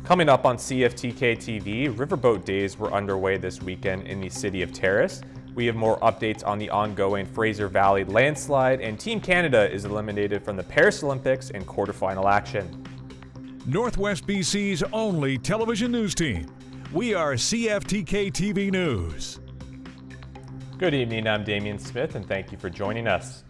Coming up on CFTK-TV, riverboat days were underway this weekend in the city of Terrace. We have more updates on the ongoing Fraser Valley landslide, and Team Canada is eliminated from the Paris Olympics in quarterfinal action. Northwest BC's only television news team. We are CFTK-TV News. Good evening, I'm Damian Smith, and thank you for joining us.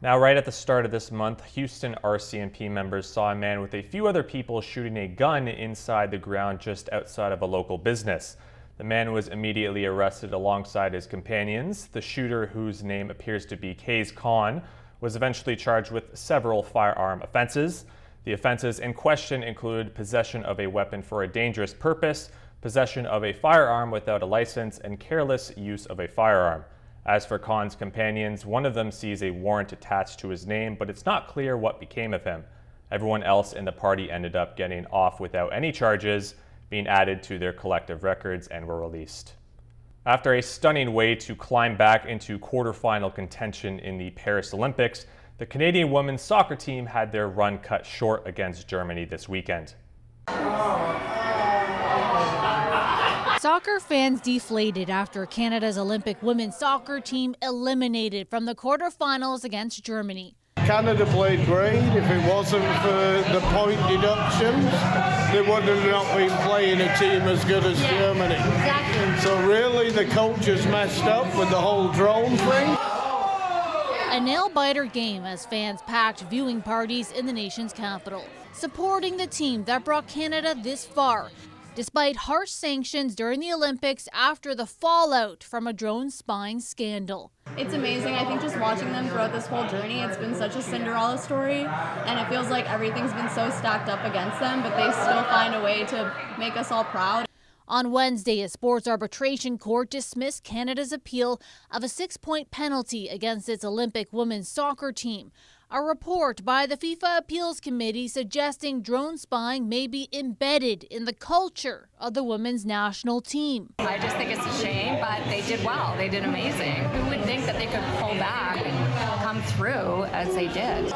Now, right at the start of this month, Houston RCMP members saw a man with a few other people shooting a gun inside the ground just outside of a local business. The man was immediately arrested alongside his companions. The shooter, whose name appears to be Kays Khan, was eventually charged with several firearm offenses. The offenses in question include possession of a weapon for a dangerous purpose, possession of a firearm without a license, and careless use of a firearm. As for Khan's companions, one of them sees a warrant attached to his name, but it's not clear what became of him. Everyone else in the party ended up getting off without any charges, being added to their collective records, and were released. After a stunning way to climb back into quarterfinal contention in the Paris Olympics, the Canadian women's soccer team had their run cut short against Germany this weekend. Soccer fans deflated after Canada's Olympic women's soccer team eliminated from the quarterfinals against Germany. Canada played great. If it wasn't for the point deductions, they would have not been playing a team as good as Germany. Exactly. So really the coaches messed up with the whole drone thing. A nail-biter game as fans packed viewing parties in the nation's capital, supporting the team that brought Canada this far, despite harsh sanctions during the Olympics after the fallout from a drone spying scandal. It's amazing. I think just watching them throughout this whole journey, it's been such a Cinderella story, and it feels like everything's been so stacked up against them, but they still find a way to make us all proud. On Wednesday, a sports arbitration court dismissed Canada's appeal of a 6-point penalty against its Olympic women's soccer team. A report by the FIFA Appeals Committee suggesting drone spying may be embedded in the culture of the women's national team. I just think it's a shame, but they did well. They did amazing. Who would think that they could pull back and come through as they did?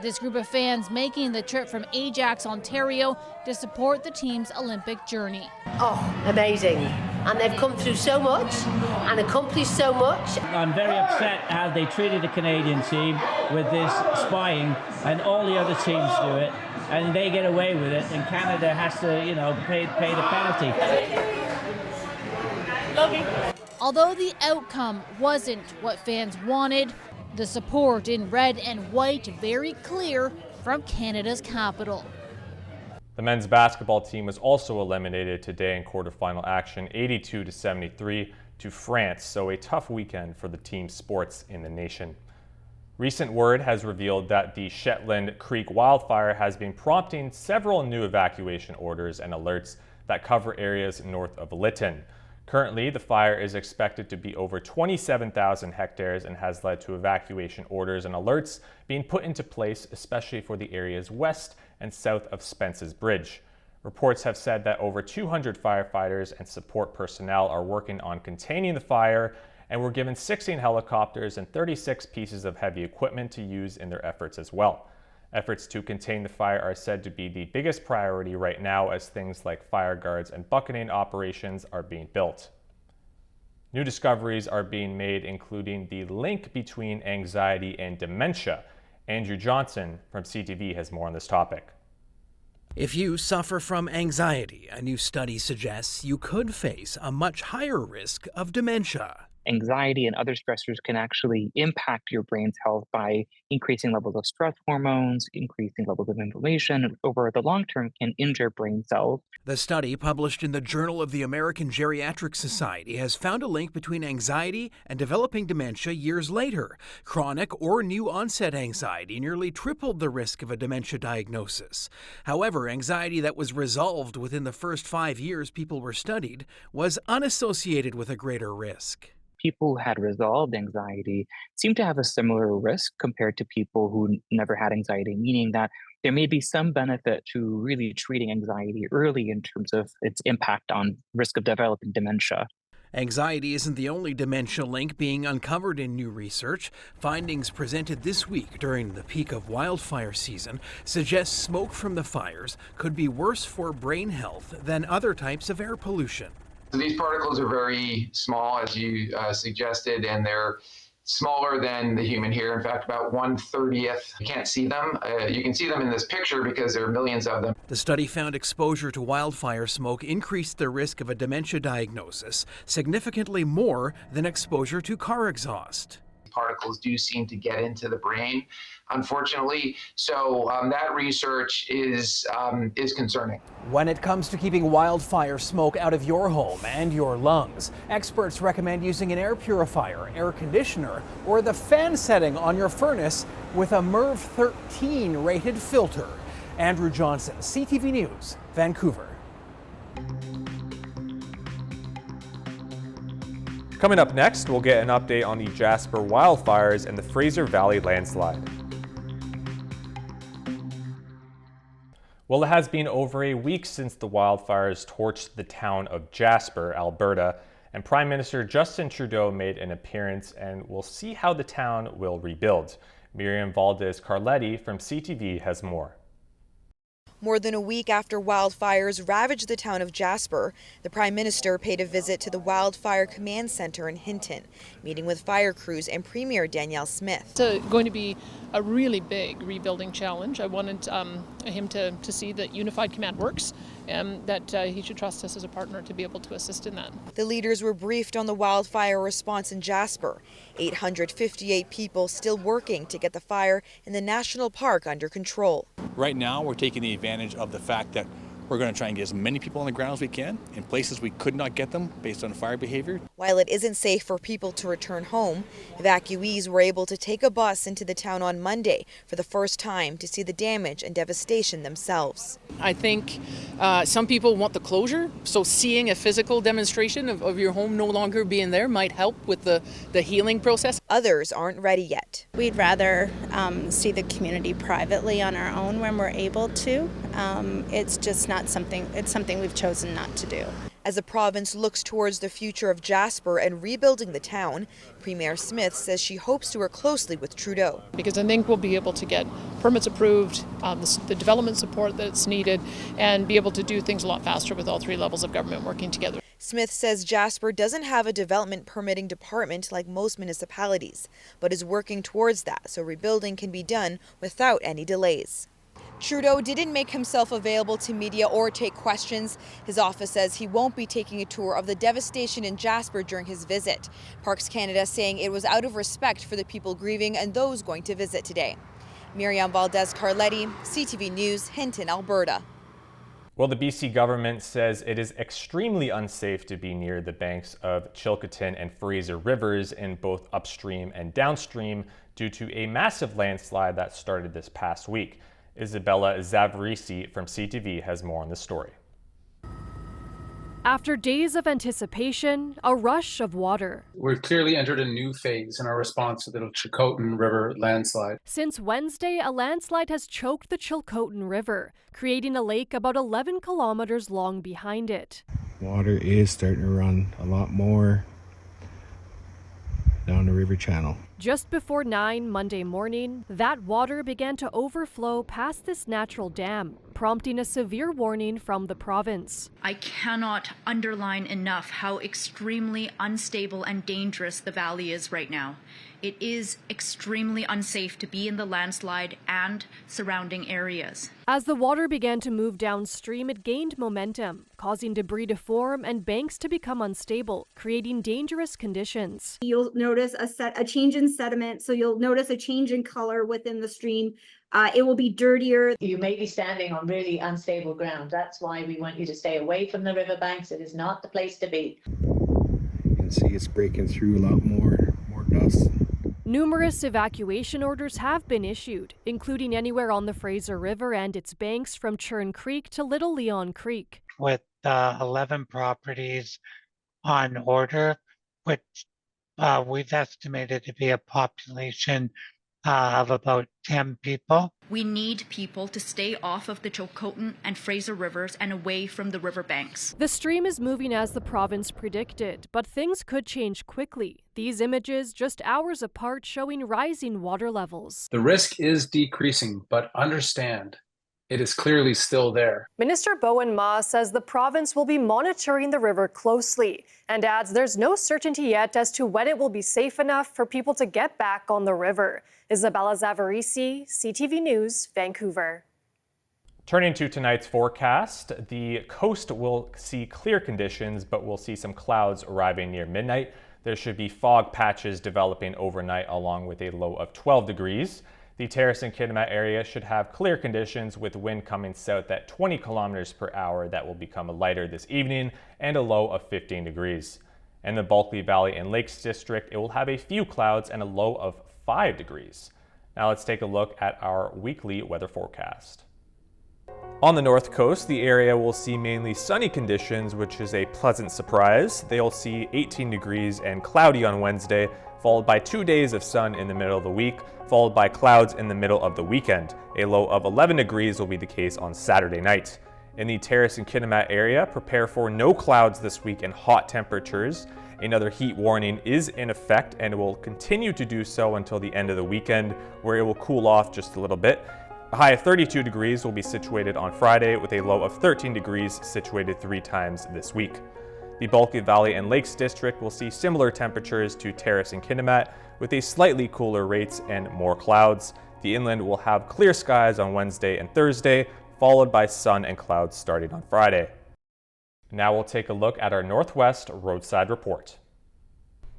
This group of fans making the trip from Ajax, Ontario to support the team's Olympic journey. Oh, amazing. And they've come through so much and accomplished so much. I'm very upset how they treated the Canadian team with this spying, and all the other teams do it, and they get away with it, and Canada has to, pay the penalty. Love you. Although the outcome wasn't what fans wanted, the support in red and white very clear from Canada's capital. The men's basketball team was also eliminated today in quarterfinal action, 82-73 to France, so a tough weekend for the team's sports in the nation. Recent word has revealed that the Shetland Creek wildfire has been prompting several new evacuation orders and alerts that cover areas north of Lytton. Currently, the fire is expected to be over 27,000 hectares and has led to evacuation orders and alerts being put into place, especially for the areas west and south of Spence's Bridge. Reports have said that over 200 firefighters and support personnel are working on containing the fire and were given 16 helicopters and 36 pieces of heavy equipment to use in their efforts as well. Efforts to contain the fire are said to be the biggest priority right now as things like fire guards and bucketing operations are being built. New discoveries are being made, including the link between anxiety and dementia. Andrew Johnson from CTV has more on this topic. If you suffer from anxiety, a new study suggests you could face a much higher risk of dementia. Anxiety and other stressors can actually impact your brain's health by increasing levels of stress hormones, increasing levels of inflammation, and over the long term can injure brain cells. The study, published in the Journal of the American Geriatric Society, has found a link between anxiety and developing dementia years later. Chronic or new onset anxiety nearly tripled the risk of a dementia diagnosis. However, anxiety that was resolved within the first 5 years people were studied was unassociated with a greater risk. People who had resolved anxiety seem to have a similar risk compared to people who never had anxiety, meaning that there may be some benefit to really treating anxiety early in terms of its impact on risk of developing dementia. Anxiety isn't the only dementia link being uncovered in new research. Findings presented this week during the peak of wildfire season suggest smoke from the fires could be worse for brain health than other types of air pollution. So these particles are very small, as you suggested, and they're smaller than the human hair. In fact, about 1/30th. You can't see them. You can see them in this picture because there are millions of them. The study found exposure to wildfire smoke increased the risk of a dementia diagnosis significantly more than exposure to car exhaust. Particles do seem to get into the brain, unfortunately. So that research is concerning. When it comes to keeping wildfire smoke out of your home and your lungs, experts recommend using an air purifier, air conditioner, or the fan setting on your furnace with a MERV 13 rated filter. Andrew Johnson, CTV News, Vancouver. Coming up next, we'll get an update on the Jasper Wildfires and the Fraser Valley landslide. Well, it has been over a week since the wildfires torched the town of Jasper, Alberta, and Prime Minister Justin Trudeau made an appearance, and we'll see how the town will rebuild. Miriam Valdez-Carletti from CTV has more. More than a week after wildfires ravaged the town of Jasper, the Prime Minister paid a visit to the Wildfire Command Center in Hinton, meeting with fire crews and Premier Danielle Smith. It's going to be a really big rebuilding challenge. I wanted him to see that Unified Command works and that he should trust us as a partner to be able to assist in that. The leaders were briefed on the wildfire response in Jasper. 858 people still working to get the fire in the national park under control. Right now, we're taking the advantage of the fact that we're going to try and get as many people on the ground as we can in places we could not get them based on fire behavior. While it isn't safe for people to return home, evacuees were able to take a bus into the town on Monday for the first time to see the damage and devastation themselves. I think some people want the closure, so seeing a physical demonstration of your home no longer being there might help with the healing process. Others aren't ready yet. We'd rather see the community privately on our own when we're able to. It's just not something we've chosen not to do. As the province looks towards the future of Jasper and rebuilding the town, Premier Smith says she hopes to work closely with Trudeau. Because I think we'll be able to get permits approved, the development support that's needed, and be able to do things a lot faster with all three levels of government working together. Smith says Jasper doesn't have a development permitting department like most municipalities, but is working towards that so rebuilding can be done without any delays. Trudeau didn't make himself available to media or take questions. His office says he won't be taking a tour of the devastation in Jasper during his visit. Parks Canada saying it was out of respect for the people grieving and those going to visit today. Miriam Valdez-Carletti, CTV News, Hinton, Alberta. Well, the BC government says it is extremely unsafe to be near the banks of Chilcotin and Fraser rivers in both upstream and downstream due to a massive landslide that started this past week. Isabella Zavarisi from CTV has more on this story. After days of anticipation, a rush of water. We've clearly entered a new phase in our response to the Chilcotin River landslide. Since Wednesday, a landslide has choked the Chilcotin River, creating a lake about 11 kilometers long behind it. Water is starting to run a lot more down the river channel. Just before 9 Monday morning, that water began to overflow past this natural dam, prompting a severe warning from the province. I cannot underline enough how extremely unstable and dangerous the valley is right now. It is extremely unsafe to be in the landslide and surrounding areas. As the water began to move downstream, it gained momentum, causing debris to form and banks to become unstable, creating dangerous conditions. You'll notice a change in sediment, so you'll notice a change in color within the stream. It will be dirtier. You may be standing on really unstable ground. That's why we want you to stay away from the riverbanks. It is not the place to be. You can see it's breaking through a lot more dust. Numerous evacuation orders have been issued, including anywhere on the Fraser River and its banks from Churn Creek to Little Leon Creek. With 11 properties on order, which we've estimated to be a population of about 10 people. We need people to stay off of the Chilcotin and Fraser rivers and away from the riverbanks. The stream is moving as the province predicted, but things could change quickly. These images just hours apart showing rising water levels. The risk is decreasing, but understand, it is clearly still there. Minister Bowen Ma says the province will be monitoring the river closely and adds there's no certainty yet as to when it will be safe enough for people to get back on the river. Isabella Zavarisi, CTV News, Vancouver. Turning to tonight's forecast, the coast will see clear conditions, but we'll see some clouds arriving near midnight. There should be fog patches developing overnight along with a low of 12 degrees. The Terrace and Kitimat area should have clear conditions with wind coming south at 20 kilometers per hour that will become lighter this evening and a low of 15 degrees. In the Bulkley Valley and Lakes District, it will have a few clouds and a low of 5 degrees. Now let's take a look at our weekly weather forecast. On the north coast, the area will see mainly sunny conditions, which is a pleasant surprise. They'll see 18 degrees and cloudy on Wednesday, followed by 2 days of sun in the middle of the week, followed by clouds in the middle of the weekend. A low of 11 degrees will be the case on Saturday night. In the Terrace and Kitimat area, prepare for no clouds this week and hot temperatures. Another heat warning is in effect and will continue to do so until the end of the weekend, where it will cool off just a little bit. A high of 32 degrees will be situated on Friday, with a low of 13 degrees situated 3 times this week. The Bulkley Valley and Lakes District will see similar temperatures to Terrace and Kitimat, with a slightly cooler rates and more clouds. The inland will have clear skies on Wednesday and Thursday, followed by sun and clouds starting on Friday. Now we'll take a look at our Northwest roadside report.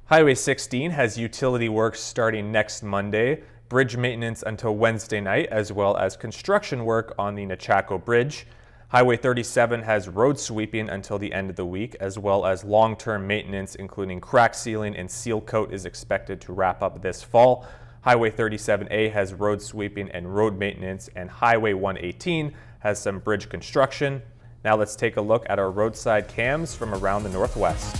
Highway 16 has utility work starting next Monday, bridge maintenance until Wednesday night, as well as construction work on the Nechako Bridge. Highway 37 has road sweeping until the end of the week, as well as long-term maintenance, including crack sealing and seal coat, is expected to wrap up this fall. Highway 37A has road sweeping and road maintenance, and Highway 118 has some bridge construction. Now let's take a look at our roadside cams from around the Northwest.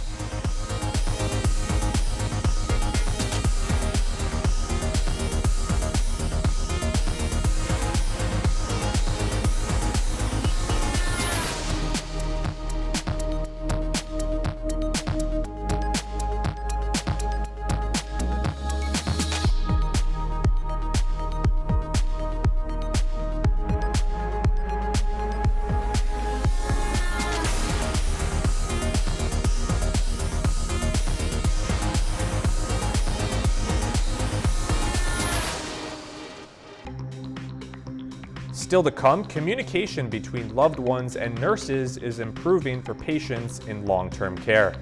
Still to come, communication between loved ones and nurses is improving for patients in long-term care.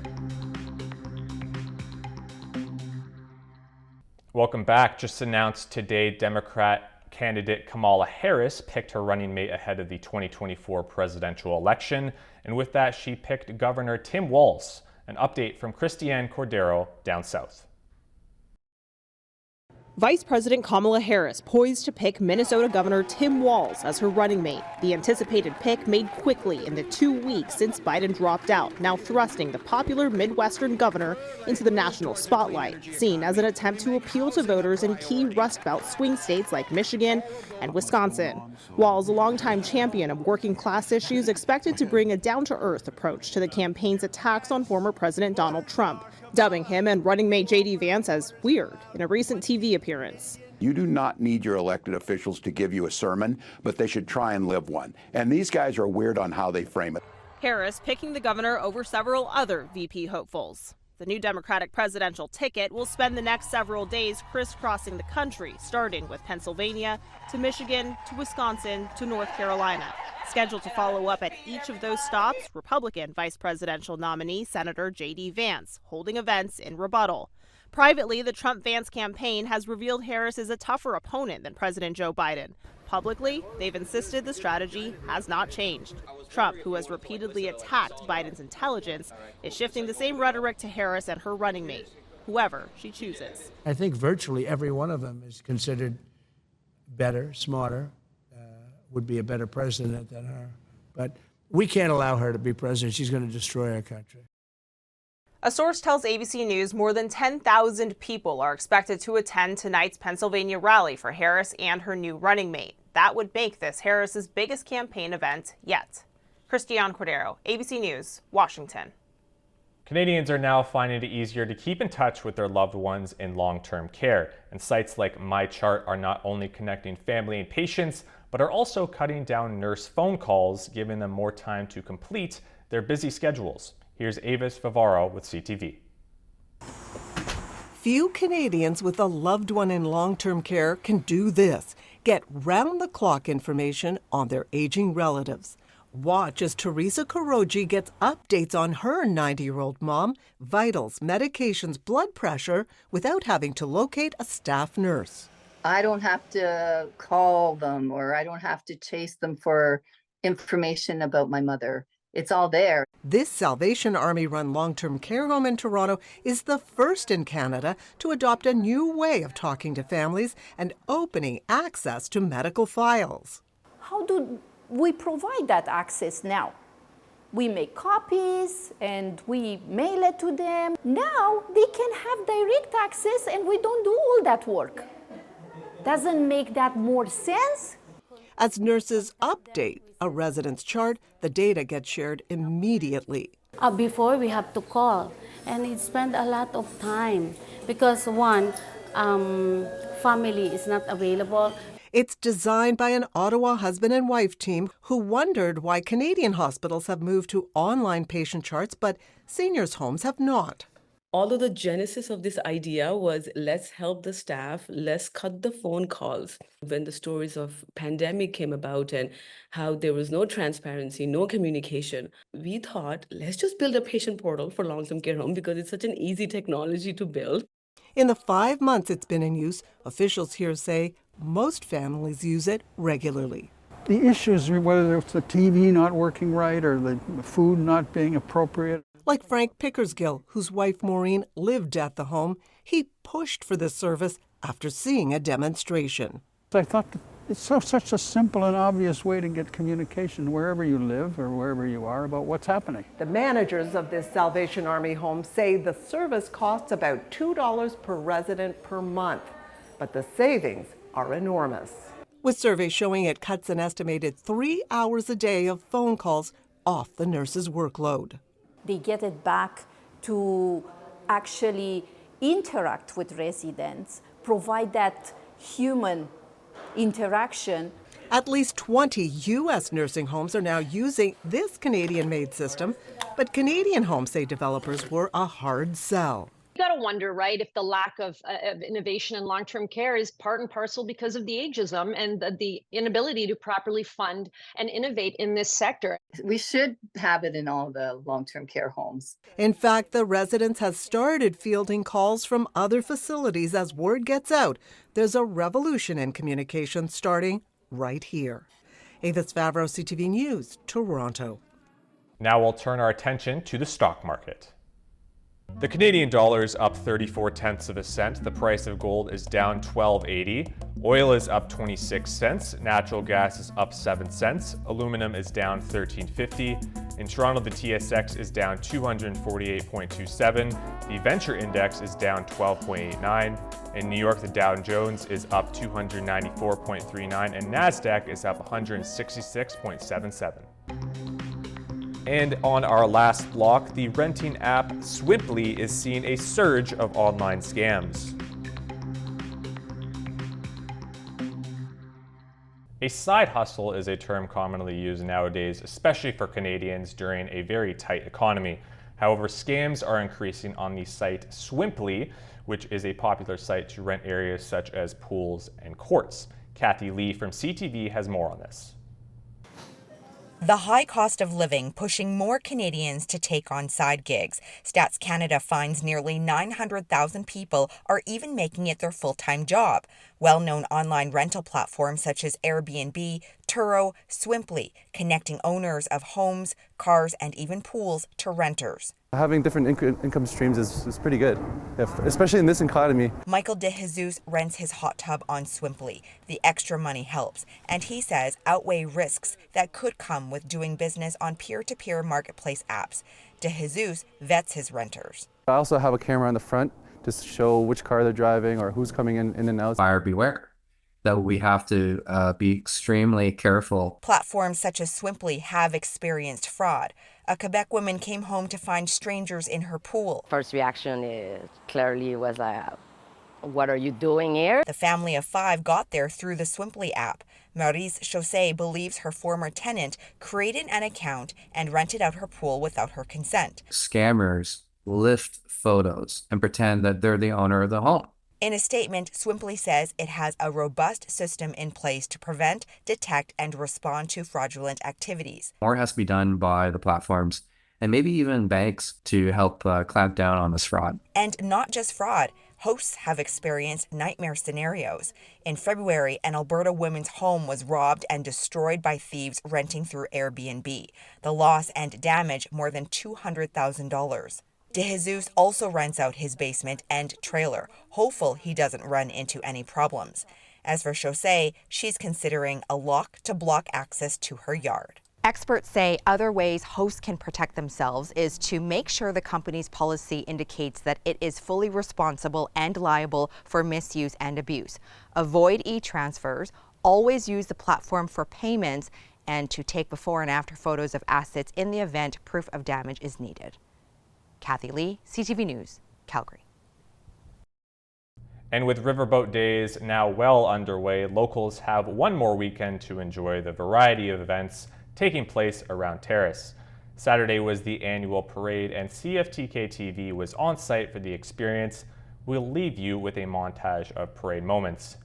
Welcome back. Just announced today, Democrat candidate Kamala Harris picked her running mate ahead of the 2024 presidential election. And with that, she picked Governor Tim Walz. An update from Christiane Cordero down south. Vice President Kamala Harris poised to pick Minnesota Governor Tim Walz as her running mate. The anticipated pick made quickly in the 2 weeks since Biden dropped out, now thrusting the popular Midwestern governor into the national spotlight, seen as an attempt to appeal to voters in key Rust Belt swing states like Michigan and Wisconsin. Walz, a longtime champion of working class issues, expected to bring a down-to-earth approach to the campaign's attacks on former President Donald Trump, dubbing him and running mate J.D. Vance as weird in a recent TV appearance. You do not need your elected officials to give you a sermon, but they should try and live one. And these guys are weird on how they frame it. Harris picking the governor over several other VP hopefuls. The new Democratic presidential ticket will spend the next several days crisscrossing the country, starting with Pennsylvania to Michigan to Wisconsin to North Carolina. Scheduled to follow up at each of those stops, Republican vice presidential nominee Senator J.D. Vance, holding events in rebuttal. Privately, the Trump-Vance campaign has revealed Harris is a tougher opponent than President Joe Biden. Publicly, they've insisted the strategy has not changed. Trump, who has repeatedly attacked Biden's intelligence, is shifting the same rhetoric to Harris and her running mate, whoever she chooses. I think virtually every one of them is considered better, smarter, would be a better president than her. But we can't allow her to be president. She's going to destroy our country. A source tells ABC News more than 10,000 people are expected to attend tonight's Pennsylvania rally for Harris and her new running mate. That would make this Harris's biggest campaign event yet. Christiane Cordero, ABC News, Washington. Canadians are now finding it easier to keep in touch with their loved ones in long-term care, and sites like MyChart are not only connecting family and patients, but are also cutting down nurse phone calls, giving them more time to complete their busy schedules. Here's Avis Favaro with CTV. Few Canadians with a loved one in long-term care can do this: get round-the-clock information on their aging relatives. Watch as Teresa Kuroji gets updates on her 90-year-old mom, vitals, medications, blood pressure, without having to locate a staff nurse. I don't have to call them, or I don't have to chase them for information about my mother. It's all there. This Salvation Army-run long-term care home in Toronto is the first in Canada to adopt a new way of talking to families and opening access to medical files. How do we provide that access now? We make copies and we mail it to them. Now they can have direct access and we don't do all that work. Doesn't make that more sense? As nurses update a resident's chart, the data gets shared immediately. Before we have to call, and it spent a lot of time because one, family is not available. It's designed by an Ottawa husband and wife team who wondered why Canadian hospitals have moved to online patient charts, but seniors' homes have not. Although the genesis of this idea was let's help the staff, let's cut the phone calls. When the stories of pandemic came about and how there was no transparency, no communication, we thought let's just build a patient portal for long-term care home because it's such an easy technology to build. In the 5 months it's been in use, officials here say most families use it regularly. The issues, whether it's the TV not working right or the food not being appropriate. Like Frank Pickersgill, whose wife Maureen lived at the home, he pushed for this service after seeing a demonstration. I thought that it's such a simple and obvious way to get communication wherever you live or wherever you are about what's happening. The managers of this Salvation Army home say the service costs about $2 per resident per month, but the savings are enormous. With surveys showing it cuts an estimated 3 hours a day of phone calls off the nurse's workload. They get it back to actually interact with residents, provide that human interaction. At least 20 U.S. nursing homes are now using this Canadian-made system, but Canadian homes say developers were a hard sell. You got to wonder, right, if the lack of innovation in long-term care is part and parcel because of the ageism and the inability to properly fund and innovate in this sector. We should have it in all the long-term care homes. In fact, the residents have started fielding calls from other facilities as word gets out. There's a revolution in communication starting right here. Avis Favaro, CTV News, Toronto. Now we'll turn our attention to the stock market. The Canadian dollar is up 34/10 of a cent. The price of gold is down $12.80. Oil is up 26 cents. Natural gas is up 7 cents. Aluminum is down $13.50. In Toronto, the TSX is down 248.27. The Venture Index is down 12.89. In New York, the Dow Jones is up 294.39, and NASDAQ is up 166.77. And on our last block, the renting app Swimply is seeing a surge of online scams. A side hustle is a term commonly used nowadays, especially for Canadians during a very tight economy. However, scams are increasing on the site Swimply, which is a popular site to rent areas such as pools and courts. Kathy Lee from CTV has more on this. The high cost of living pushing more Canadians to take on side gigs. Stats Canada finds nearly 900,000 people are even making it their full-time job. Well-known online rental platforms such as Airbnb, Turo, Swimply, connecting owners of homes, cars, and even pools to renters. Having different income streams is pretty good, especially in this economy. Michael De Jesus rents his hot tub on Swimply. The extra money helps, and he says outweigh risks that could come with doing business on peer-to-peer marketplace apps. De Jesus vets his renters. I also have a camera on the front to show which car they're driving or who's coming in and out. Buyer beware. That we have to be extremely careful. Platforms such as Swimply have experienced fraud. A Quebec woman came home to find strangers in her pool. First reaction clearly was what are you doing here? The family of 5 got there through the Swimply app. Maurice Chaussé believes her former tenant created an account and rented out her pool without her consent. Scammers lift photos and pretend that they're the owner of the home. In a statement, Swimply says it has a robust system in place to prevent, detect, and respond to fraudulent activities. More has to be done by the platforms and maybe even banks to help clamp down on this fraud. And not just fraud. Hosts have experienced nightmare scenarios. In February, an Alberta woman's home was robbed and destroyed by thieves renting through Airbnb. The loss and damage more than $200,000. De Jesus also rents out his basement and trailer, hopeful he doesn't run into any problems. As for Chaussé, she's considering a lock to block access to her yard. Experts say other ways hosts can protect themselves is to make sure the company's policy indicates that it is fully responsible and liable for misuse and abuse. Avoid e-transfers, always use the platform for payments, and to take before and after photos of assets in the event proof of damage is needed. Kathy Lee, CTV News, Calgary. And with Riverboat Days now well underway, locals have one more weekend to enjoy the variety of events taking place around Terrace. Saturday was the annual parade, and CFTK-TV was on site for the experience. We'll leave you with a montage of parade moments.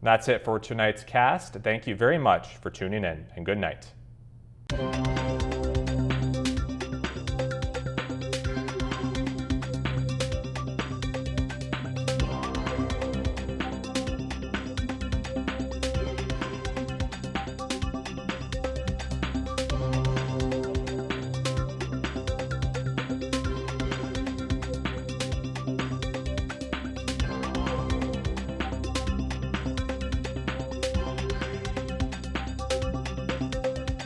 That's it for tonight's cast. Thank you very much for tuning in, and good night.